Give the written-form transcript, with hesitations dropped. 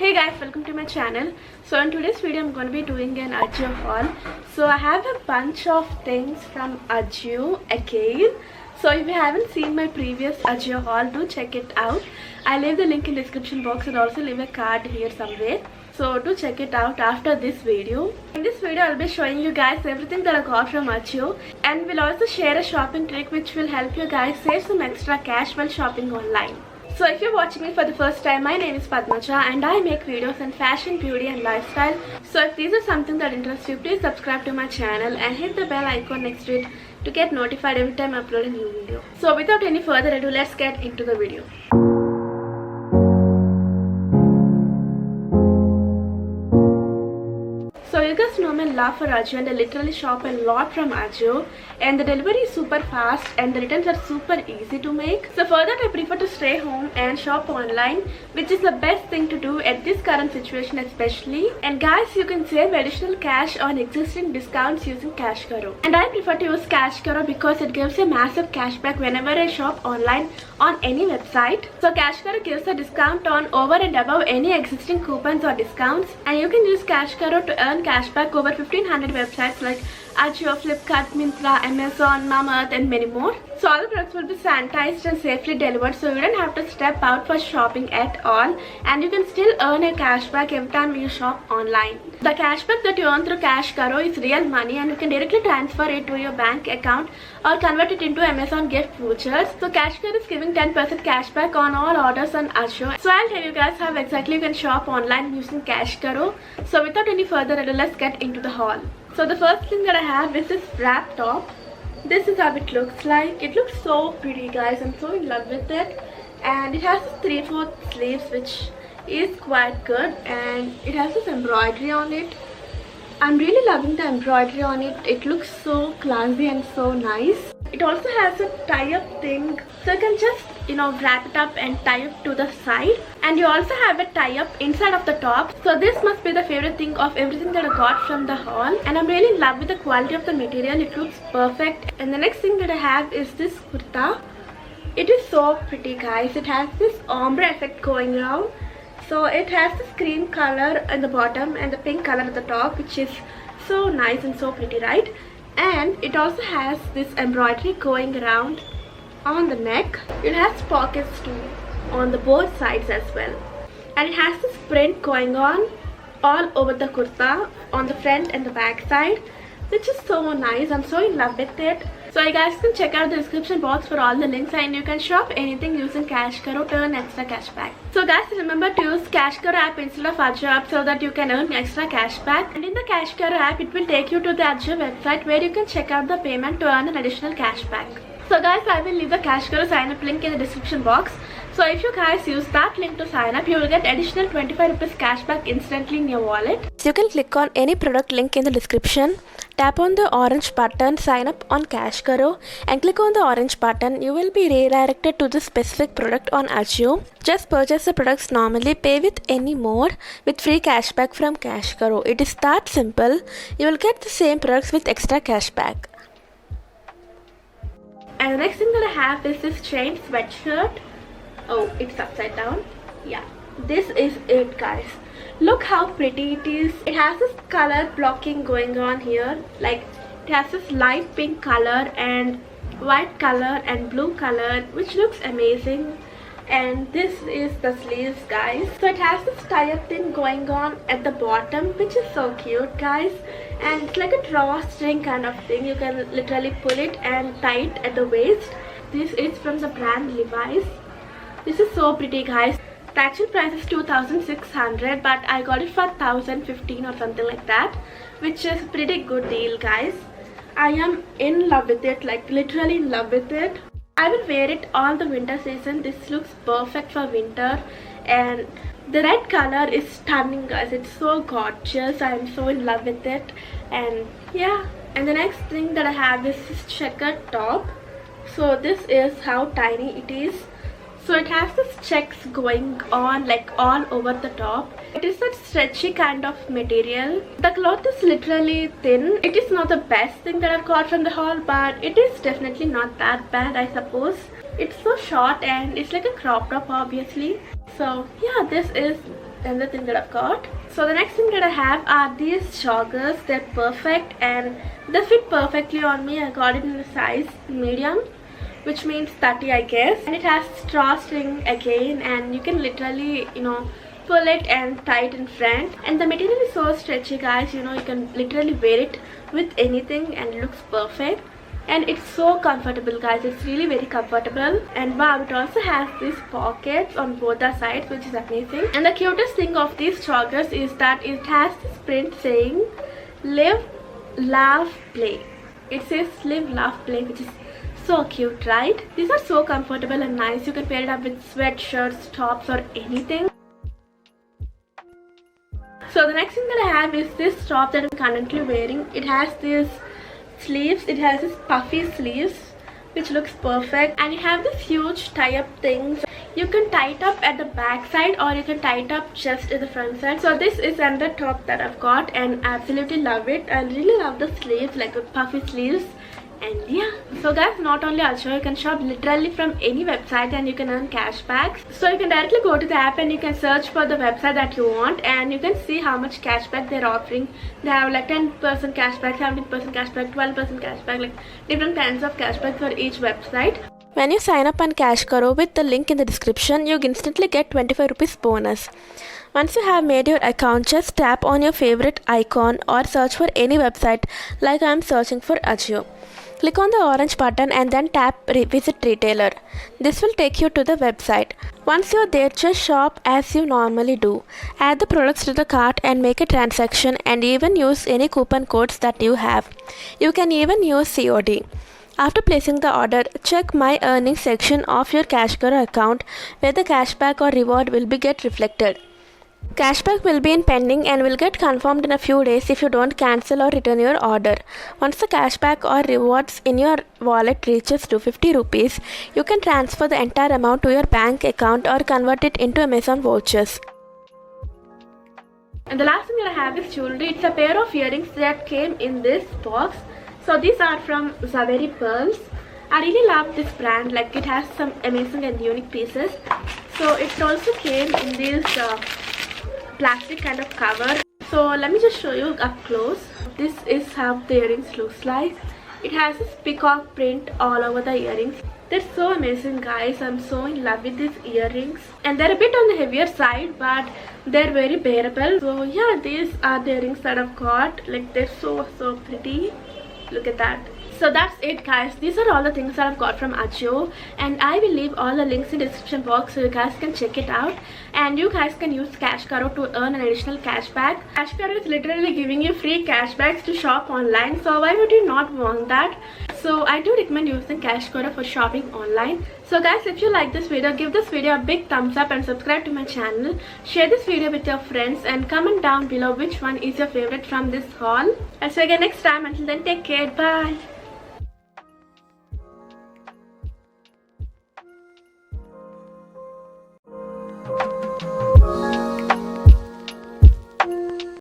Hey guys, welcome to my channel. So in today's video I'm going to be doing an Ajio haul. So I have a bunch of things from Ajio again. So if you haven't seen my previous Ajio haul, do check it out. I'll leave the link in the description box and also leave a card here somewhere. So do check it out after this video. In this video I'll be showing you guys everything that I got from Ajio, and we'll also share a shopping trick which will help you guys save some extra cash while shopping online. So if you're watching me for the first time, my name is Padmaja and I make videos on fashion, beauty and lifestyle. So if these are something that interests you, please subscribe to my channel and hit the bell icon next to it to get notified every time I upload a new video. So without any further ado, let's get into the video. So you guys know my love for Ajio and I literally shop a lot from Ajio, and the delivery is super fast and the returns are super easy to make. So for that I prefer to stay home and shop online, which is the best thing to do at this current situation especially. And guys, you can save additional cash on existing discounts using Cashkaro. And I prefer to use Cashkaro because it gives a massive cashback whenever I shop online on any website. So Cashkaro gives a discount on over and above any existing coupons or discounts, and you can use Cashkaro to earn cashback over 1500 websites like Ajio, Flipkart, Myntra, Amazon, Mamaearth and many more. So all the products will be sanitized and safely delivered, so you don't have to step out for shopping at all, and you can still earn a cashback every time you shop online. The cashback that you earn through Cashkaro is real money and you can directly transfer it to your bank account or convert it into Amazon gift vouchers. So Cashkaro is giving 10% cashback on all orders on Ajio. So I'll tell you guys how exactly you can shop online using Cashkaro. So without any further ado, let's get into the haul. So the first thing that I have is this wrap top. This is how it looks like. It looks so pretty, guys. I'm so in love with it. And it has 3/4 sleeves, which is quite good. And it has this embroidery on it. I'm really loving the embroidery on it. It looks so classy and so nice. It also has a tie-up thing, so you can just wrap it up and tie it to the side, and you also have a tie-up inside of the top. So this must be the favorite thing of everything that I got from the haul, and I'm really in love with the quality of the material. It looks perfect. And the next thing that I have is this kurta. It is so pretty, guys. It has this ombre effect going around. So it has this cream color at the bottom and the pink color at the top, which is so nice and so pretty, right? And it also has this embroidery going around on the neck. It has pockets too on the both sides as well, and it has this print going on all over the kurta on the front and the back side, which is so nice. I'm so in love with it. So you guys can check out the description box for all the links, and you can shop anything using Cashkaro to earn extra cashback. So guys, remember to use Cashkaro app instead of Ajio app so that you can earn extra cashback. And in the Cashkaro app, it will take you to the Ajio website where you can check out the payment to earn an additional cashback. So guys, I will leave the Cashkaro sign up link in the description box. So if you guys use that link to sign up, you will get additional 25 rupees cashback instantly in your wallet. So you can click on any product link in the description, tap on the orange button sign up on Cashkaro, and click on the orange button. You will be redirected to the specific product on Ajio. Just purchase the products normally, pay with any more with free cashback from Cashkaro. It is that simple. You will get the same products with extra cashback. And the next thing that I have is this chain sweatshirt. Oh, it's upside down. Yeah, this is it, guys. Look how pretty it is. It has this color blocking going on here. Like, it has this light pink color and white color and blue color, which looks amazing. And this is the sleeves, guys. So it has this tie-up thing going on at the bottom, which is so cute, guys. And it's like a drawstring kind of thing. You can literally pull it and tie it at the waist. This is from the brand Levi's. This is so pretty, guys. The actual price is 2600, but I got it for 1015 or something like that, which is pretty good deal, guys. I am in love with it, like literally in love with it. I will wear it all the winter season. This looks perfect for winter, and the red color is stunning, guys. It's so gorgeous. I am so in love with it. And yeah, and the next thing that I have is this checkered top. So this is how tiny it is. So it has this checks going on like all over the top. It is that stretchy kind of material. The cloth is literally thin. It is not the best thing that I've got from the haul, but it is definitely not that bad, I suppose. It's so short and it's like a crop top, obviously. So yeah, this is another thing that I've got. So the next thing that I have are these joggers. They're perfect and they fit perfectly on me. I got it in the size medium, which means 30 I guess, and it has drawstring again, and you can literally pull it and tie it in front, and the material is so stretchy guys, you can literally wear it with anything and it looks perfect. And it's so comfortable guys, it's really very comfortable. And wow, it also has these pockets on both the sides, which is amazing. And the cutest thing of these joggers is that it has this print saying live, laugh, play. It says live, laugh, play, which is so cute, right? These are so comfortable and nice. You can pair it up with sweatshirts, tops, or anything. So the next thing that I have is this top that I'm currently wearing. It has these sleeves. It has this puffy sleeves, which looks perfect, and you have this huge tie-up things. You can tie it up at the back side or you can tie it up just at the front side. So this is another top that I've got and I absolutely love it. I really love the sleeves, like the puffy sleeves. And yeah, so guys, not only Ajio, you can shop literally from any website and you can earn cashbacks. So you can directly go to the app and you can search for the website that you want, and you can see how much cashback they're offering. They have like 10% cashback, 17% cashback, 12% cashback, like different kinds of cashback for each website. When you sign up on Cashkaro with the link in the description, you instantly get 25 rupees bonus. Once you have made your account, just tap on your favorite icon or search for any website, like I am searching for Ajio. Click on the orange button and then tap Visit Retailer. This will take you to the website. Once you're there, just shop as you normally do. Add the products to the cart and make a transaction, and even use any coupon codes that you have. You can even use COD. After placing the order, check My Earnings section of your Cashkaro account where the cashback or reward will be get reflected. Cashback will be in pending and will get confirmed in a few days if you don't cancel or return your order. Once the cashback or rewards in your wallet reaches to 50 rupees, you can transfer the entire amount to your bank account or convert it into Amazon vouchers. And the last thing that I have is jewelry. It's a pair of earrings that came in this box. So these are from Zaveri Pearls. I really love this brand, like it has some amazing and unique pieces. So it also came in this plastic kind of cover. So let me just show you up close. This is how the earrings looks like. It has this peacock print all over the earrings. They're so amazing guys. I'm so in love with these earrings, and they're a bit on the heavier side, but they're very bearable. So yeah, these are the earrings that I've got. Like they're so pretty. Look at that. So that's it guys. These are all the things that I've got from Ajio, and I will leave all the links in the description box so you guys can check it out, and you guys can use Cashkaro to earn an additional cashback. Cashkaro is literally giving you free cashbacks to shop online, so why would you not want that? So I do recommend using Cashkaro for shopping online. So guys, if you like this video, give this video a big thumbs up and subscribe to my channel. Share this video with your friends and comment down below which one is your favorite from this haul. I'll see you again next time. Until then, take care. Bye.